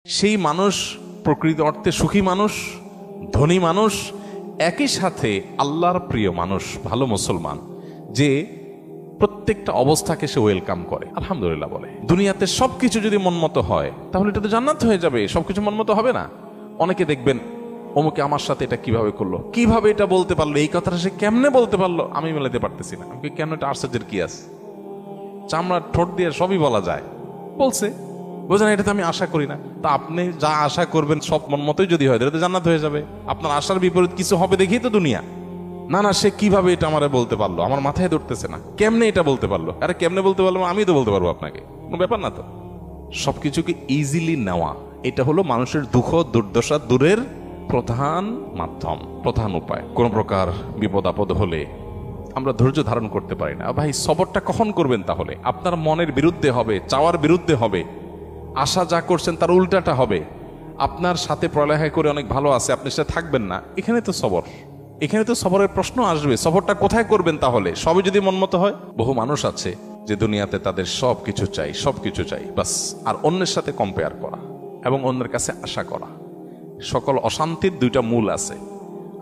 সেই মানুষ প্রকৃত অর্থে সুখী মানুষ, ধনী মানুষ, একই সাথে আল্লাহর প্রিয় মানুষ, ভালো মুসলমান, যে প্রত্যেকটা অবস্থাকে সে ওয়েলকাম করে, আলহামদুলিল্লাহ বলে। দুনিয়াতে সবকিছু যদি মনমতো হয় তাহলে এটা তো জান্নাত হয়ে যাবে। সবকিছু মনমতো হবে না। অনেকে দেখবেন অমুকে আমার সাথে এটা কিভাবে করলো, কিভাবে এটা বলতে পারলো, এই কথাটা সে কেমনে বলতে পারলো, আমি মেলাতে পারতেছি না। আমি কেন, এটা আশ্চর্যের কি আছে? চামড়ার ঠোঁট দিয়ে সবই বলা যায়, বলছে, বোঝেন, এটা তো আমি আশা করি না। তা আপনি যা আশা করবেন সব মন মতোই যদি হয় তাহলে তো জান্নাত হয়ে যাবে। আপনার আশার বিপরীত কিছু হবে দেখেই তো দুনিয়া। না না, সে কিভাবে এটা আমারে বলতে পারলো, আমার মাথায় ধরতেছে না, কেমনে এটা বলতে পারলো। আরে কেমনে বলতে পারলো, আমি তো বলতে পারবো আপনাকে, কোনো ব্যাপার না তো। সবকিছুকে ইজিলি নেওয়া, এটা হলো মানুষের দুঃখ দুর্দশা দূরের প্রধান মাধ্যম, প্রধান উপায়। কোন প্রকার বিপদ আপদ হলে আমরা ধৈর্য ধারণ করতে পারি না। ভাই, সবরটা কখন করবেন? তাহলে আপনার মনের বিরুদ্ধে হবে, চাওয়ার বিরুদ্ধে হবে, আশা যা করছেন তার উল্টাটা হবে। আপনার সাথে পড়ালেখা করে অনেক ভালো আছে, আপনি সেটা থাকবেন না, এখানে তো সবর, এখানে তো সবরের প্রশ্ন আসবে। সবরটা কোথায় করবেন তাহলে? সবই যদি মনমতো হয়। বহু মানুষ আছে যে দুনিয়াতে তাদের সবকিছু চাই, সবকিছু চাই, বাস, আর অন্যের সাথে কম্পেয়ার করা এবং অন্যের কাছে আশা করা। সকল অশান্তির দুইটা মূল আছে,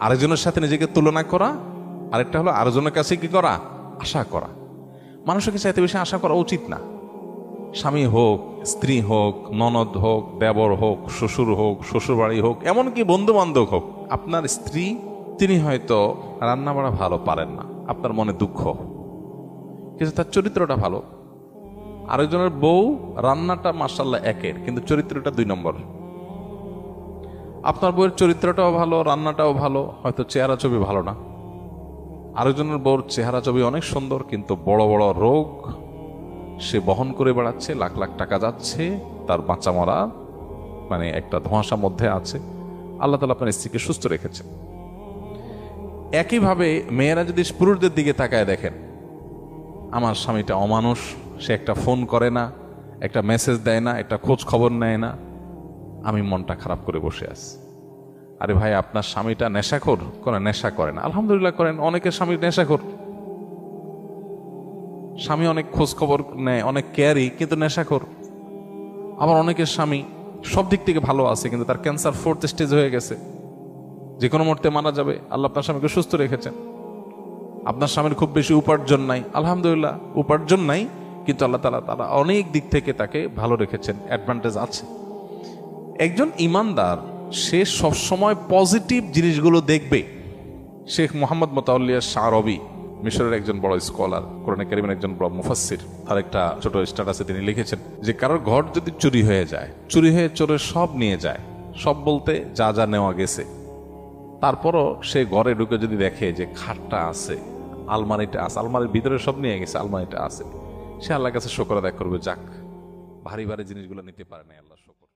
আরেকজনের সাথে নিজেকে তুলনা করা, আরেকটা হলো আরেকজনের কাছে কি করা, আশা করা। মানুষকে চাইতে বেশি আশা করা উচিত না। স্বামী হোক, স্ত্রী হোক, ননদ হোক, দেবর হোক, শ্বশুর হোক, শ্বশুর বাড়ি হোক, এমনকি বন্ধু বান্ধব হোক। আপনার স্ত্রী, তিনি হয়তো রান্না বাড়া ভালো পারেন না, আপনার মনে দুঃখ, কিন্তু তার চরিত্রটা ভালো। আরেকজনের বউ রান্নাটা মাশাআল্লাহ একের, কিন্তু চরিত্রটা 2 নম্বর। আপনার বউয়ের চরিত্রটাও ভালো, রান্নাটাও ভালো, হয়তো চেহারা ছবি ভালো না। আরেকজনের বউর চেহারা ছবি অনেক সুন্দর, কিন্তু বড় বড় রোগ সে বহন করে বেড়াচ্ছে, লাখ লাখ টাকা যাচ্ছে, তার বাঁচা মরা মানে একটা ধোঁয়াশার মধ্যে আছে। আল্লাহ তাআলা আপনার স্ত্রীকে সুস্থ রেখেছেন। একইভাবে মেয়েরা যদি পুরুষদের দিকে তাকায় দেখেন, আমার স্বামীটা অমানুষ, সে একটা ফোন করে না, একটা মেসেজ দেয় না, একটা খোঁজ খবর নেয় না, আমি মনটা খারাপ করে বসে আছি। আরে ভাই, আপনার স্বামীটা নেশাখোর? কোনো নেশা করে না, আলহামদুলিল্লাহ করেন। অনেকের স্বামী নেশাখোর, স্বামী অনেক খোঁজ খবর নেয়, অনেক কেয়ারি, কিন্তু নেশাখোর। আবার অনেকের স্বামী সব দিক থেকে ভালো আছে, কিন্তু তার ক্যান্সার 4th স্টেজ হয়ে গেছে, যে কোনো মুহূর্তে মারা যাবে। আল্লাহ আপনার স্বামীকে সুস্থ রেখেছেন। আপনার স্বামীর খুব বেশি উপার্জন নাই, আলহামদুলিল্লাহ, উপার্জন নাই, কিন্তু আল্লাহ তাআলা অনেক দিক থেকে তাকে ভালো রেখেছেন, অ্যাডভান্টেজ আছে। একজন ইমানদার, সে সবসময় পজিটিভ জিনিসগুলো দেখবে। শেখ মোহাম্মদ মোতাওয়াল্লি আশ-শাআরাবী, মিশরের একজন বড় স্কলার, কোরআনে কারীমের একজন বড় মুফাসসির, তার একটা ছোট স্ট্যাটাসে তিনি লিখেছেন যে কারোর ঘর যদি চুরি হয়ে যায়, চুরি হয়ে চোরের সব নিয়ে যায়, সব বলতে যা যা নেওয়া গেছে, তারপরও সে ঘরে ঢুকে যদি দেখে যে খাটটা আছে, আলমারিটা আছে, আলমারির ভিতরে সব নিয়ে গেছে, আলমারিটা আছে, সে আল্লাহর কাছে শুকর আদায় করবে, যাক, ভারী ভারী জিনিসগুলো নিতে পারে না, আল্লাহ শুকর।